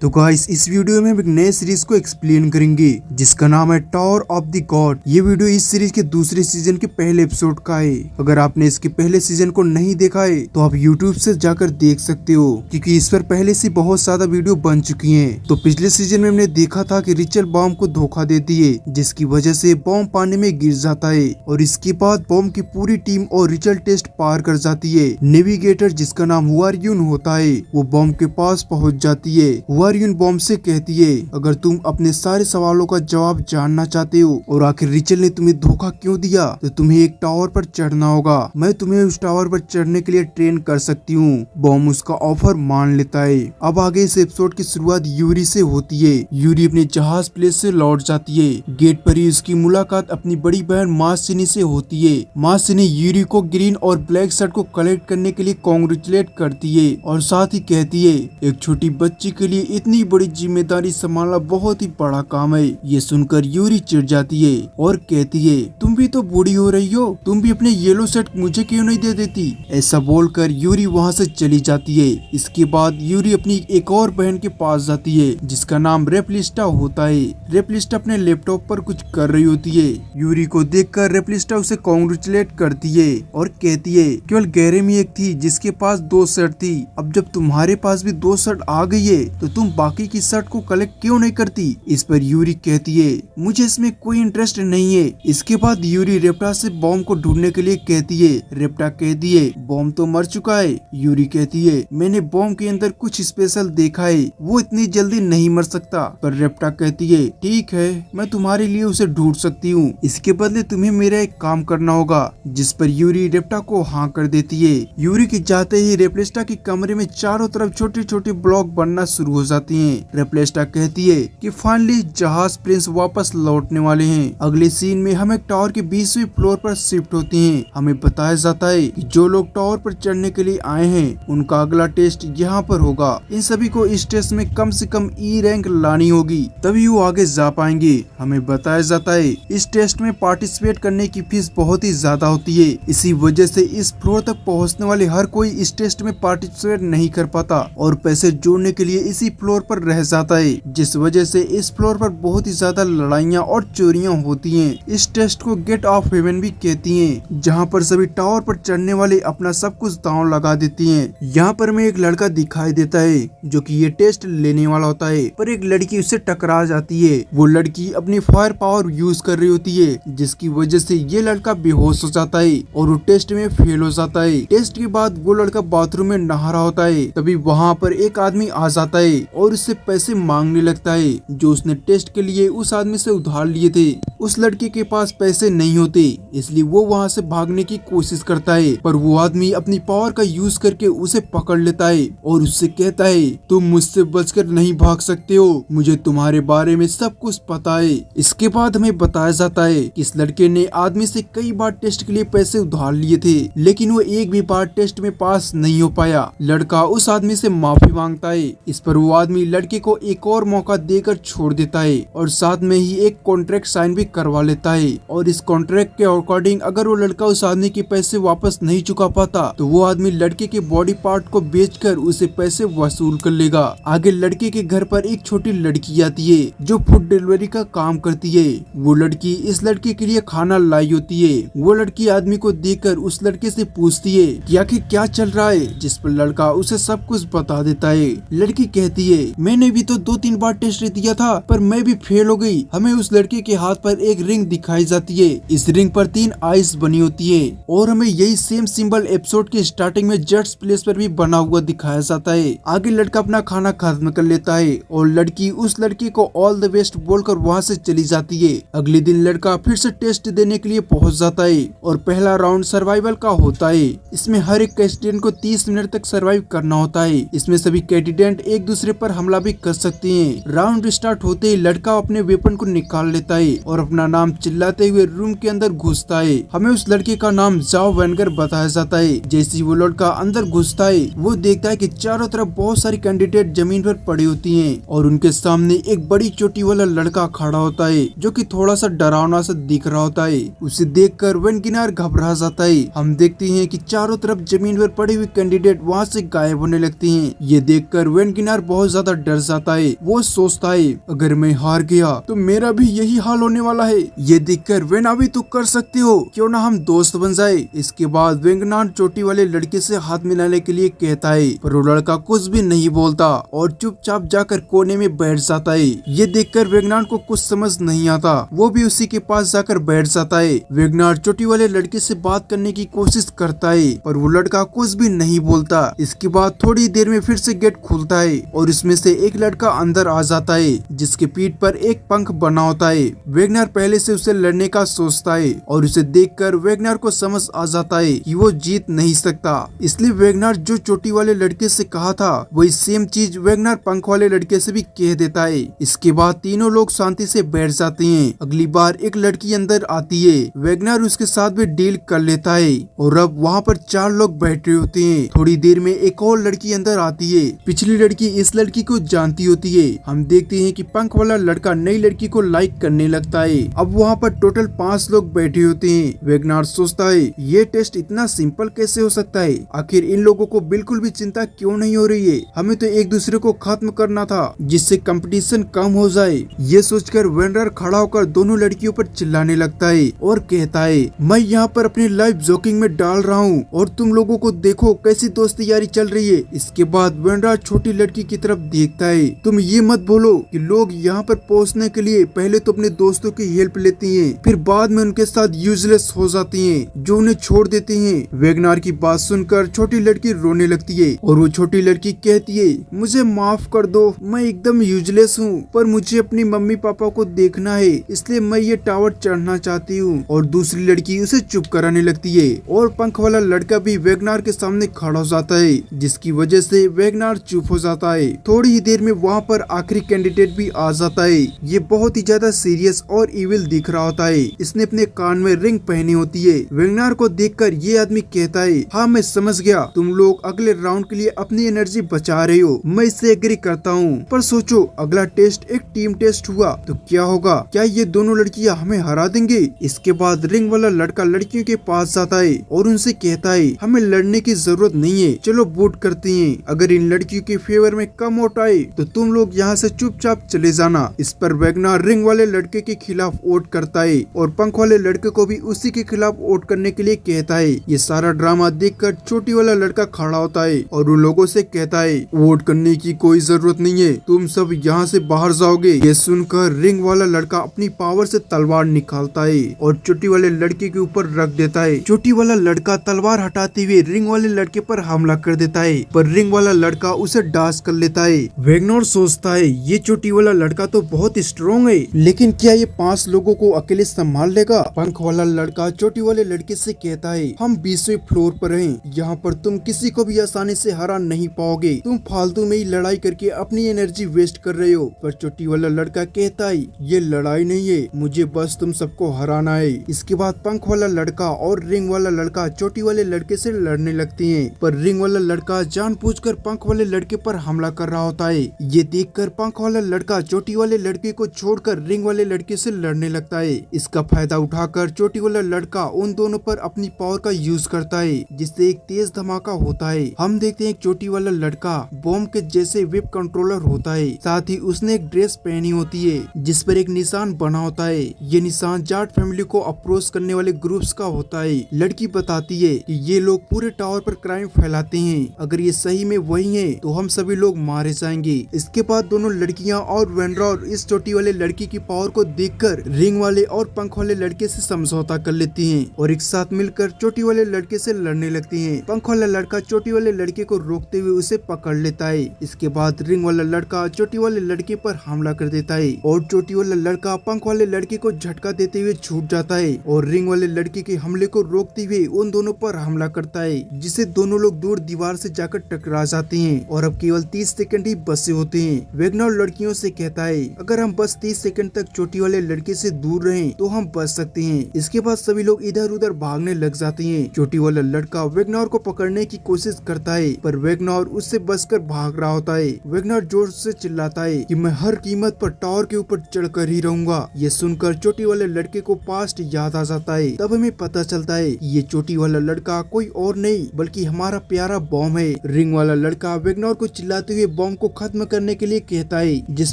तो गाइस इस वीडियो में हम एक नए सीरीज को एक्सप्लेन करेंगे जिसका नाम है टावर ऑफ द गॉड। ये वीडियो इस सीरीज के दूसरे सीजन के पहले एपिसोड का है। अगर आपने इसके पहले सीजन को नहीं देखा है तो आप YouTube से जाकर देख सकते हो, क्योंकि इस पर पहले से बहुत ज्यादा वीडियो बन चुकी हैं। तो पिछले सीजन में हमने देखा था कि रिचल बॉम्ब को धोखा देती है, जिसकी वजह से बॉम्ब पानी में गिर जाता है और इसके बाद बॉम्ब की पूरी टीम और रिचल टेस्ट पार कर जाती है। नेविगेटर जिसका नाम हुआर्यून होता है वो बॉम्ब के पास पहुंच जाती है। हुआर्यून बॉम्ब से कहती है, अगर तुम अपने सारे सवालों का जवाब जानना चाहते हो और आखिर रिचल ने तुम्हें धोखा क्यों दिया, तो तुम्हें एक टावर पर चढ़ना होगा। मैं तुम्हें उस टावर पर चढ़ने के लिए ट्रेन कर सकती हूँ। बॉम्ब उसका ऑफर मान लेता है। अब आगे इस एपिसोड की शुरुआत यूरी से होती है। यूरी अपने जहाज प्लेस से लौट जाती है। गेट पर ही उसकी मुलाकात अपनी बड़ी बहन मासिनी से होती है। मासिनी यूरी को ग्रीन और ब्लैक शर्ट को कलेक्ट करने के लिए कांग्रेचुलेट करती है और साथ ही कहती है, एक छोटी बच्ची के लिए इतनी बड़ी जिम्मेदारी संभालना बहुत ही बड़ा काम है। ये सुनकर यूरी चिढ़ जाती है और कहती है, तुम भी तो बूढ़ी हो रही हो, तुम भी अपने येलो शर्ट मुझे क्यों नहीं दे देती। ऐसा बोलकर यूरी वहाँ से चली जाती है। इसके बाद यूरी अपनी एक और बहन के पास जाती है जिसका नाम रेपलिस्टा होता है। रेपलिस्टा अपने लैपटॉप पर कुछ कर रही होती है। यूरी को देखकर रेपलिस्टा उसे कांग्रेचुलेट करती है और कहती है, केवल गैरे में एक थी जिसके पास 2 शर्ट थी, अब जब तुम्हारे पास भी 2 शर्ट आ गई है तो तुम बाकी की शर्ट को कलेक्ट क्यों नहीं करती। इस पर यूरी कहती है, मुझे इसमें कोई इंटरेस्ट नहीं है। इसके बाद यूरी रेप्टा से बॉम्ब को ढूंढने के लिए कहती है। रेप्टा कहती है, बॉम्ब तो मर चुका है। यूरी कहती है, मैंने बॉम्ब के अंदर कुछ स्पेशल देखा है, वो इतनी जल्दी नहीं मर सकता। पर रेप्टा कहती है, ठीक है, मैं तुम्हारे लिए उसे ढूंढ सकती हूँ, इसके बदले तुम्हें मेरा एक काम करना होगा। जिस पर यूरी रेप्टा को हाँ कर देती है। यूरी के जाते ही रेपलिस्टा के कमरे में चारों तरफ छोटे छोटे ब्लॉक बनना शुरू हो जाती हैं। रेपलिस्टा कहती है कि फाइनली जहाज प्रिंस वापस लौटने वाले हैं। अगले सीन में हम एक टावर के 20वीं फ्लोर पर शिफ्ट होते हैं। हमें बताया जाता है कि जो लोग टावर पर चढ़ने के लिए आए हैं उनका अगला टेस्ट यहाँ पर होगा। इन सभी को इस टेस्ट में कम से कम ई रैंक लानी होगी, तभी वो आगे जा पाएंगे। हमें बताया जाता है इस टेस्ट में पार्टिसिपेट करने की फीस बहुत ही ज्यादा होती है। इसी वजह से इस फ्लोर तक पहुँचने वाले हर कोई इस टेस्ट में पार्टिसिपेट नहीं कर पाता और पैसे जोड़ने के लिए इसी फ्लोर पर रह जाता है, जिस वजह से इस फ्लोर पर बहुत ही ज्यादा लड़ाइयाँ और चोरियां होती हैं। इस टेस्ट को गेट ऑफ हेवन भी कहती हैं, जहां पर सभी टावर पर चढ़ने वाले अपना सब कुछ दांव लगा देती हैं। यहाँ पर हमें एक लड़का दिखाई देता है जो कि ये टेस्ट लेने वाला होता है, पर एक लड़की उससे टकरा जाती है। वो लड़की अपनी फायर पावर यूज कर रही होती है, जिसकी वजह से ये लड़का बेहोश हो जाता है और वो टेस्ट में फेल हो जाता है। टेस्ट के बाद वो लड़का बाथरूम में नहा रहा होता है, तभी वहाँ पर एक आदमी आ जाता है और उससे पैसे मांगने लगता है जो उसने टेस्ट के लिए उस आदमी से उधार लिए थे। उस लड़के के पास पैसे नहीं होते, इसलिए वो वहाँ से भागने की कोशिश करता है, पर वो आदमी अपनी पावर का यूज करके उसे पकड़ लेता है और उससे कहता है, तुम मुझसे बचकर नहीं भाग सकते हो, मुझे तुम्हारे बारे में सब कुछ पता है। इसके बाद हमें बताया जाता है कि इस लड़के ने आदमी से कई बार टेस्ट के लिए पैसे उधार लिए थे, लेकिन वो एक भी बार टेस्ट में पास नहीं हो पाया। लड़का उस आदमी से माफी मांगता है। इस पर वो आदमी लड़के को एक और मौका देकर छोड़ देता है और साथ में ही एक कॉन्ट्रैक्ट साइन भी करवा लेता है। और इस कॉन्ट्रैक्ट के अकॉर्डिंग अगर वो लड़का उस आदमी के पैसे वापस नहीं चुका पाता तो वो आदमी लड़के के बॉडी पार्ट को बेचकर उसे पैसे वसूल कर लेगा। आगे लड़के के घर पर एक छोटी लड़की आती है जो फूड डिलीवरी का काम करती है। वो लड़की इस लड़के के लिए खाना लाई होती है। वो लड़की आदमी को देखकर उस लड़के से पूछती है कि आखिर क्या चल रहा है, जिस पर लड़का उसे सब कुछ बता देता है। लड़की कहती है, मैंने भी तो 2-3 बार टेस्ट दिया था पर मैं भी फेल हो गई। हमें उस लड़के के हाथ पर एक रिंग दिखाई जाती है। इस रिंग पर 3 आइस बनी होती है और हमें यही सेम सिंबल एपिसोड के स्टार्टिंग में जट्स प्लेस पर भी बना हुआ दिखाया जाता है। आगे लड़का अपना खाना खत्म कर लेता है और लड़की उस लड़के को ऑल द बेस्ट बोलकर वहाँ से चली जाती है। अगले दिन लड़का फिर से टेस्ट देने के लिए पहुँच जाता है और पहला राउंड सर्वाइवल का होता है। इसमें हर एक कैंडिडेट को 30 मिनट तक सर्वाइव करना होता है। इसमें सभी कैंडिडेट एक दूसरे पर हमला भी कर सकते हैं। राउंड स्टार्ट होते ही लड़का अपने वेपन को निकाल लेता है और अपना नाम चिल्लाते हुए रूम के अंदर घुसता है। हमें उस लड़के का नाम जाओ वेनगर बताया जाता है। जैसे ही वो लड़का अंदर घुसता है वो देखता है कि चारों तरफ बहुत सारी कैंडिडेट जमीन पर पड़ी होती हैं और उनके सामने एक बड़ी चोटी वाला लड़का खड़ा होता है जो कि थोड़ा सा डरावना सा दिख रहा होता है। उसे देखकर वेनगिनार घबरा जाता है। हम देखते हैं कि चारों तरफ जमीन पर पड़ी हुई कैंडिडेट वहाँ से गायब होने लगती हैं। ये देखकर वेनगिनार बहुत ज्यादा डर जाता है। वो सोचता है अगर मैं हार गया तो मेरा भी यही हाल होने वाला है। ये देखकर वेन अभी तो कर सकते हो, क्यों ना हम दोस्त बन जाए। इसके बाद वेंगनार चोटी वाले लड़के से हाथ मिलाने के लिए कहता है पर वो लड़का कुछ भी नहीं बोलता और चुपचाप जाकर कोने में बैठ जाता है। ये देखकर वेंगनार को कुछ समझ नहीं आता। वो भी उसी के पास जाकर बैठ जाता है। वेंगनार चोटी वाले लड़के से बात करने की कोशिश करता है पर वो लड़का कुछ भी नहीं बोलता। इसके बाद थोड़ी देर में फिर से गेट खुलता है और इसमें से एक लड़का अंदर आ जाता है जिसके पीठ पर एक पंख बना होता है। वेगनर पहले से उसे लड़ने का सोचता है और उसे देखकर वेगनर को समझ आ जाता है कि वो जीत नहीं सकता। इसलिए वेगनर जो चोटी वाले लड़के से कहा था वही सेम चीज वेगनर पंख वाले लड़के से भी कह देता है। इसके बाद तीनों लोग शांति से बैठ जाते हैं। अगली बार एक लड़की अंदर आती है। वेगनर उसके साथ भी डील कर लेता है और अब वहाँ पर 4 लोग बैठे होते हैं। थोड़ी देर में एक और लड़की अंदर आती है। पिछली लड़की इस लड़की को जानती होती है। हम देखते हैं कि पंख वाला लड़का नई लड़की को लाइक करने लगता है। अब वहाँ पर टोटल 5 लोग बैठे होते हैं। वेगनार सोचता है ये टेस्ट इतना सिंपल कैसे हो सकता है, आखिर इन लोगों को बिल्कुल भी चिंता क्यों नहीं हो रही है। हमें तो एक दूसरे को खत्म करना था जिससे कंपटीशन कम हो जाए। ये सोचकर वेंडर खड़ा होकर दोनों लड़कियों पर चिल्लाने लगता है और कहता है मैं यहाँ पर अपनी लाइफ जोकिंग में डाल रहा हूँ और तुम लोगों को देखो कैसी दोस्ती यारी चल रही है। इसके बाद वेंडर छोटी लड़की की तरफ देखता है। तुम ये मत बोलो कि लोग यहाँ पर पहुँचने के लिए पहले तो अपने दोस्तों की हेल्प लेती हैं, फिर बाद में उनके साथ यूजलेस हो जाती हैं, जो उन्हें छोड़ देती हैं। वेगनार की बात सुनकर छोटी लड़की रोने लगती है और वो छोटी लड़की कहती है मुझे माफ कर दो, मैं एकदम यूजलेस हूँ पर मुझे अपनी मम्मी पापा को देखना है इसलिए मैं ये टावर चढ़ना चाहती हूँ। और दूसरी लड़की उसे चुप कराने लगती है और पंख वाला लड़का भी वेगनार के सामने खड़ा हो जाता है जिसकी वजह से वेगनार चुप हो जाता है। थोड़ी ही देर में वहाँ पर आखिरी कैंडिडेट भी आ जाता है। ये बहुत ही ज्यादा सीरियस और इविल दिख रहा होता है। इसने अपने कान में रिंग पहनी होती है। वेगनार को देखकर ये आदमी कहता है हाँ मैं समझ गया, तुम लोग अगले राउंड के लिए अपनी एनर्जी बचा रहे हो, मैं इससे एग्री करता हूँ, पर सोचो अगला टेस्ट एक टीम टेस्ट हुआ तो क्या होगा, क्या ये दोनों लड़कियाँ हमें हरा देंगे। इसके बाद रिंग वाला लड़का लड़कियों के पास जाता है और उनसे कहता है हमें लड़ने की जरूरत नहीं है, चलो वोट करते हैं, अगर इन लड़कियों के फेवर में कम वोट आए तो तुम लोग यहाँ से चुपचाप चले जाना। इस पर वेगनार रिंग वाले लड़के के खिलाफ वोट करता है और पंख वाले लड़के को भी उसी के खिलाफ वोट करने के लिए कहता है। ये सारा ड्रामा देखकर छोटी वाला लड़का खड़ा होता है और उन लोगों से कहता है वोट करने की कोई जरूरत नहीं है, तुम सब यहाँ से बाहर जाओगे। ये सुनकर रिंग वाला लड़का अपनी पावर से तलवार निकालता है और छोटी वाले लड़के के ऊपर रख देता है। छोटी वाला लड़का तलवार हटाते हुए रिंग वाले लड़के पर हमला कर देता है पर रिंग वाला लड़का उसे डास कर लेता है। वेगनर सोचता है ये छोटी वाला लड़का तो बहुत स्ट्रॉन्ग है, लेकिन क्या ये 5 लोगों को अकेले संभाल लेगा। पंख वाला लड़का छोटी वाले लड़के से कहता है हम 20वें फ्लोर पर हैं, यहाँ पर तुम किसी को भी आसानी से हरा नहीं पाओगे, तुम फालतू में ही लड़ाई करके अपनी एनर्जी वेस्ट कर रहे हो। पर छोटी वाला लड़का कहता है ये लड़ाई नहीं है, मुझे बस तुम सबको हराना है। इसके बाद पंख वाला लड़का और रिंग वाला लड़का छोटी वाले लड़के से लड़ने लगते हैं पर रिंग वाला लड़का जानबूझकर पंख वाले लड़के पर हमला कर रहा होता है। ये देखकर पंख वाला लड़का छोटी वाले लड़के को छोड़कर रिंग वाले लड़के से लड़ने लगता है। इसका फायदा उठाकर छोटी वाला लड़का उन दोनों पर अपनी पावर का यूज करता है जिससे एक तेज धमाका होता है। हम देखते हैं छोटी वाला लड़का बॉम्ब के जैसे वेब कंट्रोलर होता है, साथ ही उसने एक ड्रेस पहनी होती है जिस पर एक निशान बना होता है। ये निशान जाट फैमिली को अप्रोच करने वाले ग्रुप्स का होता है। लड़की बताती है कि ये लोग पूरे टावर पर क्राइम फैलाते हैं, अगर ये सही में वही है तो हम सभी लोग मारे जाएंगे। इसके बाद दोनों लड़कियां और वेंड्रॉर इस छोटी वाले लड़की की पावर को देखकर रिंग वाले और पंख वाले लड़के से समझौता कर लेती हैं और एक साथ मिलकर छोटी वाले लड़के से लड़ने लगती हैं। पंख वाला लड़का छोटी वाले लड़के को रोकते हुए उसे पकड़ लेता है। इसके बाद रिंग वाला लड़का छोटी वाले लड़के पर हमला कर देता है और छोटी वाला लड़का पंख वाले लड़के को झटका देते हुए छूट जाता है और रिंग वाले लड़के के हमले को रोकते हुए उन दोनों पर हमला करता है, जिससे दोनों लोग दूर दीवार से जाकर टकरा जाते हैं और अब केवल 30 सेकंड ही बचे होते हैं। वेगनर लड़कियों से कहता है अगर हम बस 30 सेकंड तक छोटी वाले लड़के से दूर रहें तो हम बच सकते हैं। इसके बाद सभी लोग इधर उधर भागने लग जाते हैं। चोटी वाला लड़का वेगनर को पकड़ने की कोशिश करता है पर वेगनर उससे बचकर भाग रहा होता है। वेगनर जोर से चिल्लाता है कि मैं हर कीमत पर टावर के ऊपर चढ़कर ही रहूंगा। ये सुनकर चोटी वाले लड़के को पास्ट याद आ जाता है। तब हमें पता चलता है ये चोटी वाला लड़का कोई और नहीं बल्कि हमारा प्यारा बॉम्ब है। रिंग वाला लड़का वेगनर को चिल्लाते हुए बॉम्ब को खत्म करने के लिए कहता है, जिस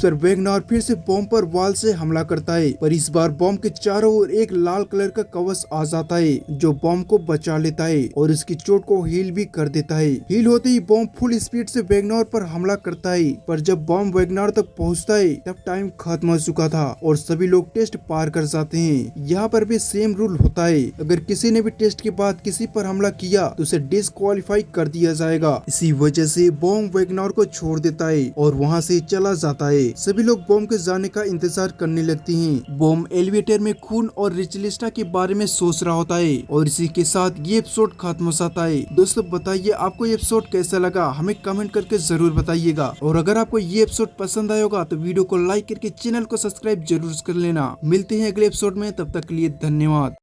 पर वेगनर फिर से बॉम्ब पर वाल से हमला करता है। पर इस बार बॉम्ब के चारों ओर एक लाल कलर का कवच आ जाता है जो बॉम्ब को बचा लेता है और इसकी चोट को हील भी कर देता है। हील होते ही बॉम्ब फुल स्पीड से वेगनर पर हमला करता है पर जब बॉम्ब वेगनर तक पहुंचता है तब टाइम खत्म हो चुका था और सभी लोग टेस्ट पार कर जाते हैं। यहाँ पर भी सेम रूल होता है, अगर किसी ने भी टेस्ट के बाद किसी पर हमला किया तो उसे डिस्क्वालीफाई कर दिया जाएगा। इसी वजह से बॉम्ब वेगनर को छोड़ देता है और वहाँ से चला जाता है। सभी लोग बॉम्ब के जाने का इंतजार करने लगते हैं। बॉम्ब एलिवेटर में खून और रिचलिस्टा के बारे में सोच रहा होता है और इसी के साथ ये एपिसोड खत्म हो जाता है। दोस्तों बताइए आपको ये एपिसोड कैसा लगा, हमें कमेंट करके जरूर बताइएगा। और अगर आपको ये एपिसोड पसंद आया होगा तो वीडियो को लाइक करके चैनल को सब्सक्राइब जरूर कर लेना। मिलते हैं अगले एपिसोड में, तब तक के लिए धन्यवाद।